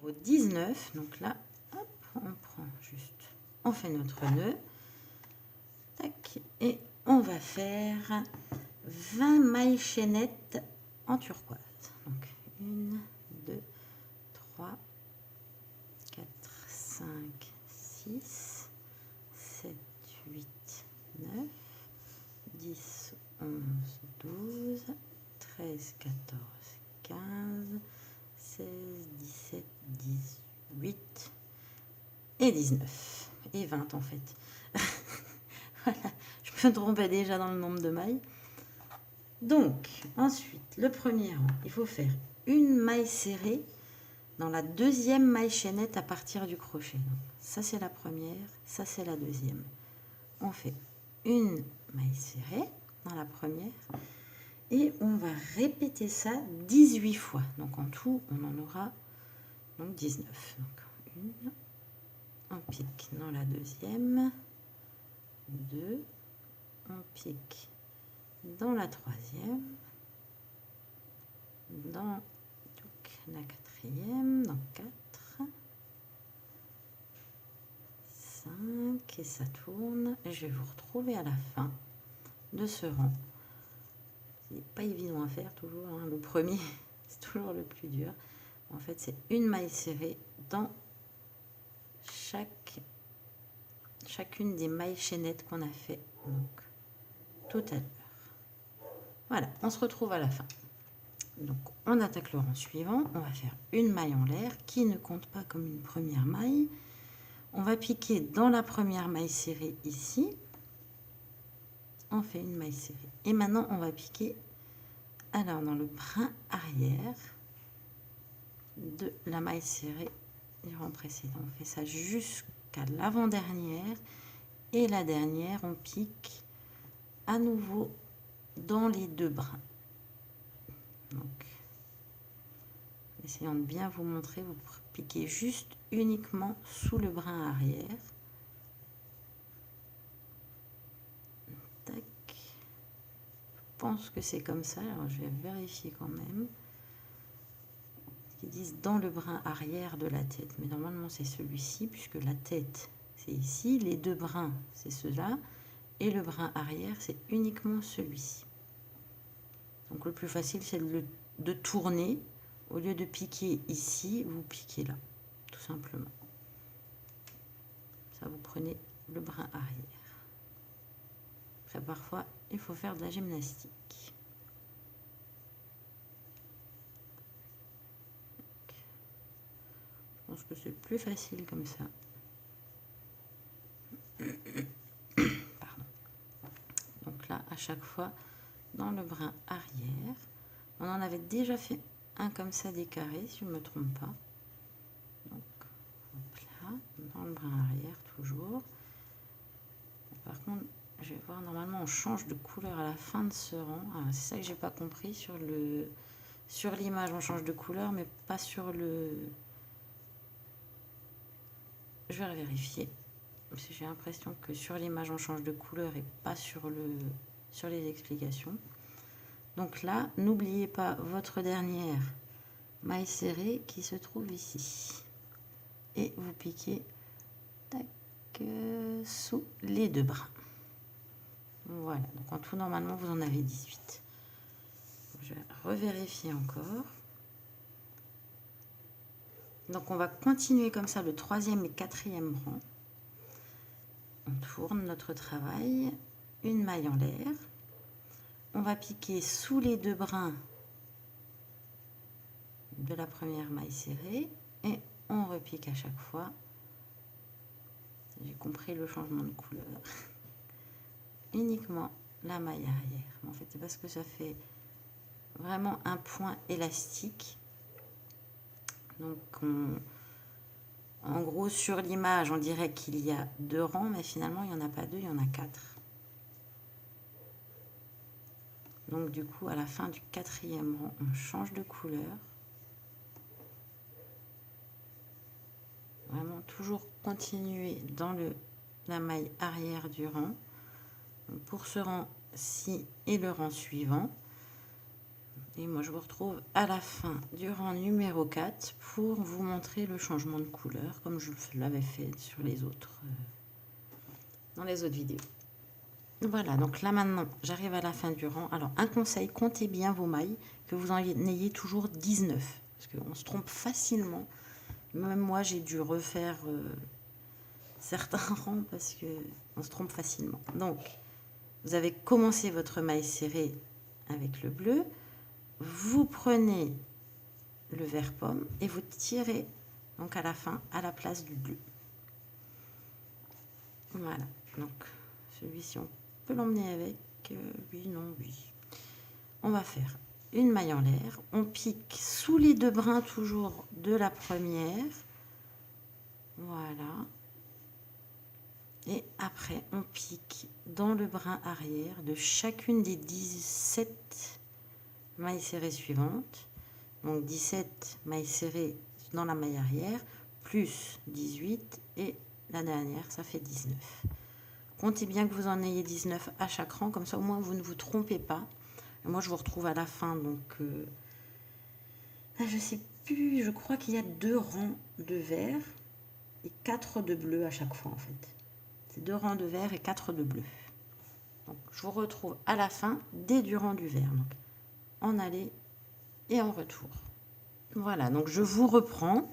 numéro 19. Donc là, hop, on prend juste, on fait notre nœud. Tac, et on va faire 20 mailles chaînettes en turquoise. Donc 1, 2, 3, 4, 5, 6, 7, 8, 9, 10, 11, 12, 13, 14, 15, 16, 17, 18 et 19. Et 20 en fait. Voilà, je me trompais déjà dans le nombre de mailles. Donc, ensuite, le premier rang, il faut faire une maille serrée dans la deuxième maille chaînette à partir du crochet. Donc, ça, c'est la première, ça, c'est la deuxième. On fait une maille serrée dans la première et on va répéter ça 18 fois. Donc, en tout, on en aura donc 19. Donc, une, on pique dans la deuxième, 2, on pique dans la troisième, dans donc, la quatrième, dans 4, 5, et ça tourne. Et je vais vous retrouver à la fin de ce rang. C'est pas évident à faire toujours, hein. Le premier, c'est toujours le plus dur. En fait, c'est une maille serrée dans chacune des mailles chaînettes qu'on a fait donc tout à l'heure. Voilà, on se retrouve à la fin. Donc, on attaque le rang suivant. On va faire une maille en l'air qui ne compte pas comme une première maille. On va piquer dans la première maille serrée ici. On fait une maille serrée. Et maintenant, on va piquer alors dans le brin arrière de la maille serrée du rang précédent. On fait ça jusqu'à l'avant-dernière. Et la dernière, on pique à nouveau dans les deux brins. Donc, essayons de bien vous montrer, vous piquez juste uniquement sous le brin arrière. Tac. Je pense que c'est comme ça, alors je vais vérifier quand même. Ils disent dans le brin arrière de la tête, mais normalement c'est celui-ci, puisque la tête c'est ici, les deux brins c'est ceux-là, et le brin arrière c'est uniquement celui-ci. Donc le plus facile c'est de tourner. Au lieu de piquer ici, vous piquez là, tout simplement. Ça, vous prenez le brin arrière. Après, parfois, il faut faire de la gymnastique. Je pense que c'est plus facile comme ça. Pardon. Donc là, à chaque fois, dans le brin arrière, on en avait déjà fait un comme ça des carrés, si je ne me trompe pas. Donc, hop là, dans le brin arrière, toujours. Par contre, je vais voir, normalement, on change de couleur à la fin de ce rang. C'est ça que j'ai pas compris sur l'image, on change de couleur, mais pas sur le... Je vais vérifier. Parce que j'ai l'impression que sur l'image, on change de couleur et pas sur les explications. Donc là, n'oubliez pas votre dernière maille serrée qui se trouve ici. Et vous piquez tac, sous les deux brins. Voilà, donc en tout, normalement, vous en avez 18. Je vais revérifier encore. Donc, on va continuer comme ça le troisième et quatrième rang. On tourne notre travail, une maille en l'air. On va piquer sous les deux brins de la première maille serrée et on repique à chaque fois. J'ai compris le changement de couleur. Uniquement la maille arrière. En fait, c'est parce que ça fait vraiment un point élastique. Donc, en gros, sur l'image, on dirait qu'il y a 2 rangs, mais finalement, il n'y en a pas 2, il y en a 4. Donc, du coup, à la fin du 4e rang, on change de couleur. Vraiment, toujours continuer dans la maille arrière du rang. Donc, pour ce rang-ci et le rang suivant. Et moi, je vous retrouve à la fin du rang numéro 4 pour vous montrer le changement de couleur, comme je l'avais fait sur les autres, dans les autres vidéos. Voilà, donc là maintenant, j'arrive à la fin du rang. Alors, un conseil, comptez bien vos mailles, que vous en ayez toujours 19, parce qu'on se trompe facilement. Même moi, j'ai dû refaire certains rangs, parce qu'on se trompe facilement. Donc, vous avez commencé votre maille serrée avec le bleu. Vous prenez le vert pomme et vous tirez donc à la fin à la place du bleu. Voilà, donc celui-ci on peut l'emmener avec, oui, non, oui. On va faire une maille en l'air, on pique sous les deux brins toujours de la première, voilà, et après on pique dans le brin arrière de chacune des 17 mailles serrées suivantes. Donc 17 mailles serrées dans la maille arrière, plus 18, et la dernière, ça fait 19. Comptez bien que vous en ayez 19 à chaque rang, comme ça au moins vous ne vous trompez pas. Et moi je vous retrouve à la fin, donc je sais plus, je crois qu'il y a 2 rangs de vert et 4 de bleu à chaque fois en fait. C'est 2 rangs de vert et 4 de bleu. Donc je vous retrouve à la fin des du rang du vert, donc en aller et en retour. Voilà, donc je vous reprends.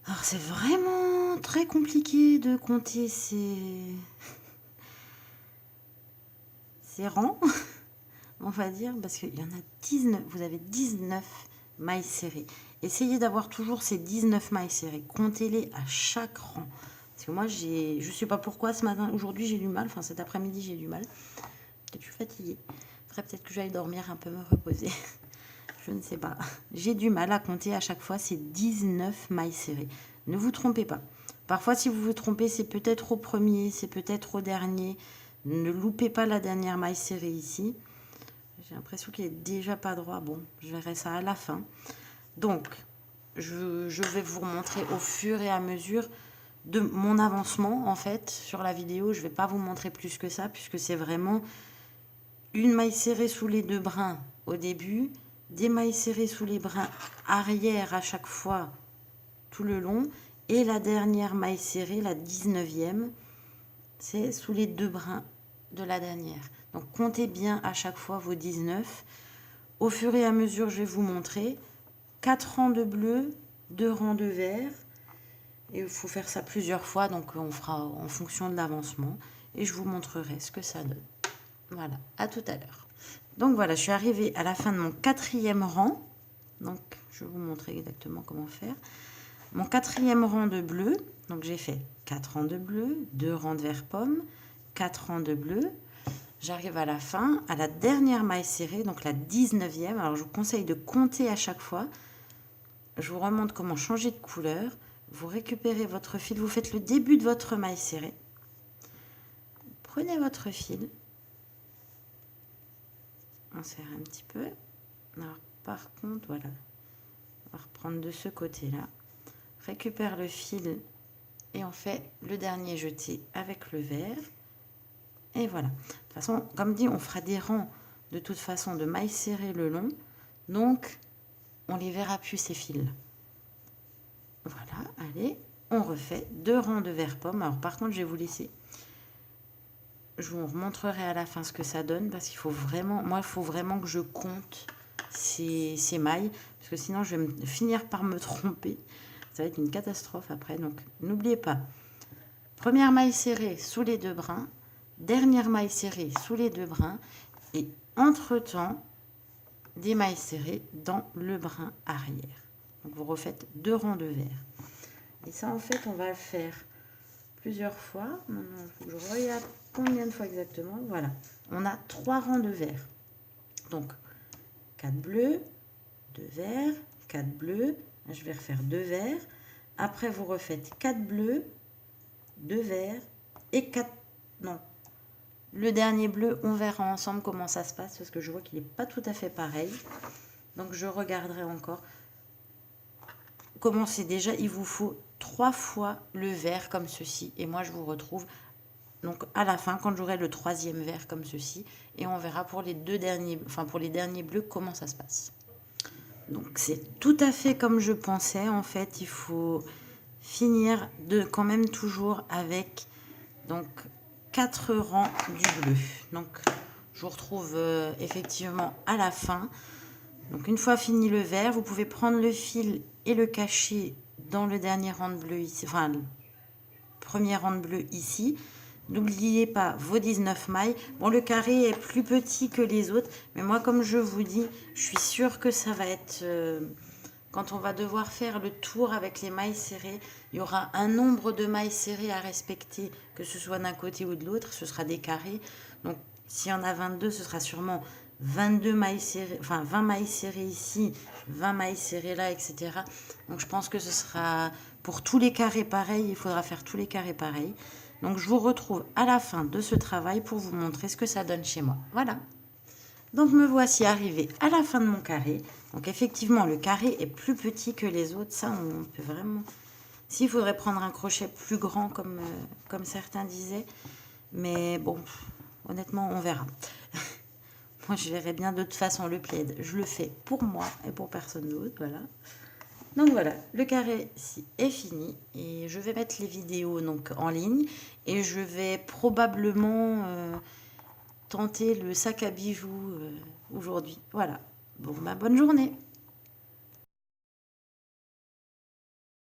Alors c'est vraiment très compliqué de compter ces rangs, on va dire, parce qu'il y en a 19, vous avez 19 mailles serrées. Essayez d'avoir toujours ces 19 mailles serrées, comptez-les à chaque rang. Parce que moi, je ne sais pas pourquoi ce matin, aujourd'hui j'ai du mal, enfin cet après-midi j'ai du mal. Peut-être que je suis fatiguée. Il faudrait peut-être que j'aille dormir un peu, me reposer. Je ne sais pas. J'ai du mal à compter à chaque fois ces 19 mailles serrées. Ne vous trompez pas. Parfois, si vous vous trompez, c'est peut-être au premier, c'est peut-être au dernier. Ne loupez pas la dernière maille serrée ici. J'ai l'impression qu'il n'est déjà pas droit. Bon, je verrai ça à la fin. Donc, je vais vous montrer au fur et à mesure de mon avancement, en fait, sur la vidéo. Je ne vais pas vous montrer plus que ça, puisque c'est vraiment une maille serrée sous les deux brins au début, des mailles serrées sous les brins arrière à chaque fois tout le long, et la dernière maille serrée, la 19e, c'est sous les deux brins de la dernière. Donc comptez bien à chaque fois vos 19. Au fur et à mesure, je vais vous montrer 4 rangs de bleu, 2 rangs de vert, et il faut faire ça plusieurs fois, donc on fera en fonction de l'avancement, et je vous montrerai ce que ça donne. Voilà, à tout à l'heure. Donc voilà, je suis arrivée à la fin de mon 4e rang. Donc, je vais vous montrer exactement comment faire. Mon 4e rang de bleu. Donc, j'ai fait 4 rangs de bleu, 2 rangs de vert pomme, 4 rangs de bleu. J'arrive à la fin, à la dernière maille serrée, donc la 19e. Alors, je vous conseille de compter à chaque fois. Je vous remontre comment changer de couleur. Vous récupérez votre fil, vous faites le début de votre maille serrée. Prenez votre fil. On serre un petit peu. Alors, par contre, voilà. On va reprendre de ce côté-là. Récupère le fil et on fait le dernier jeté avec le vert. Et voilà. De toute façon, comme dit, on fera des rangs de toute façon de mailles serrées le long. Donc, on les verra plus ces fils. Voilà, allez, on refait 2 rangs de vert pomme. Alors, par contre, je vais vous laisser. Je vous montrerai à la fin ce que ça donne parce qu'il faut vraiment, moi, il faut vraiment que je compte ces mailles parce que sinon, je vais finir par me tromper. Ça va être une catastrophe après. Donc, n'oubliez pas. Première maille serrée sous les deux brins. Dernière maille serrée sous les deux brins. Et entre-temps, des mailles serrées dans le brin arrière. Donc, vous refaites 2 rangs de vert. Et ça, en fait, on va le faire plusieurs fois. Maintenant, il faut que je regarde combien de fois exactement. Voilà. On a 3 rangs de vert. Donc, 4 bleus, 2 verts, 4 bleus. Je vais refaire 2 verts. Après, vous refaites 4 bleus, 2 verts et 4... Non. Le dernier bleu, on verra ensemble comment ça se passe parce que je vois qu'il n'est pas tout à fait pareil. Donc, je regarderai encore. Comment c'est déjà, il vous faut 3 fois le vert comme ceci. Et moi, je vous retrouve Donc à la fin, quand j'aurai le 3e vert comme ceci, et on verra pour les pour les derniers bleus comment ça se passe. Donc c'est tout à fait comme je pensais. En fait, il faut finir de quand même toujours avec donc 4 rangs du bleu. Donc je vous retrouve effectivement à la fin. Donc une fois fini le vert, vous pouvez prendre le fil et le cacher dans le dernier rang de bleu ici, enfin le premier rang de bleu ici. N'oubliez pas vos 19 mailles. Bon, le carré est plus petit que les autres, mais moi, comme je vous dis, je suis sûre que ça va être... quand on va devoir faire le tour avec les mailles serrées, il y aura un nombre de mailles serrées à respecter, que ce soit d'un côté ou de l'autre, ce sera des carrés. Donc, s'il y en a 22, ce sera sûrement 22 mailles serrées, enfin 20 mailles serrées ici, 20 mailles serrées là, etc. Donc, je pense que ce sera pour tous les carrés pareil, il faudra faire tous les carrés pareils. Donc, je vous retrouve à la fin de ce travail pour vous montrer ce que ça donne chez moi. Voilà. Donc, me voici arrivée à la fin de mon carré. Donc, effectivement, le carré est plus petit que les autres. Ça, on peut vraiment... S'il faudrait prendre un crochet plus grand, comme certains disaient. Mais bon, honnêtement, on verra. Moi, je verrai bien de toute façon le plaid. Je le fais pour moi et pour personne d'autre. Voilà. Donc voilà, le carré ici est fini et je vais mettre les vidéos donc en ligne et je vais probablement tenter le sac à bijoux aujourd'hui. Voilà, bon, bah, bonne journée.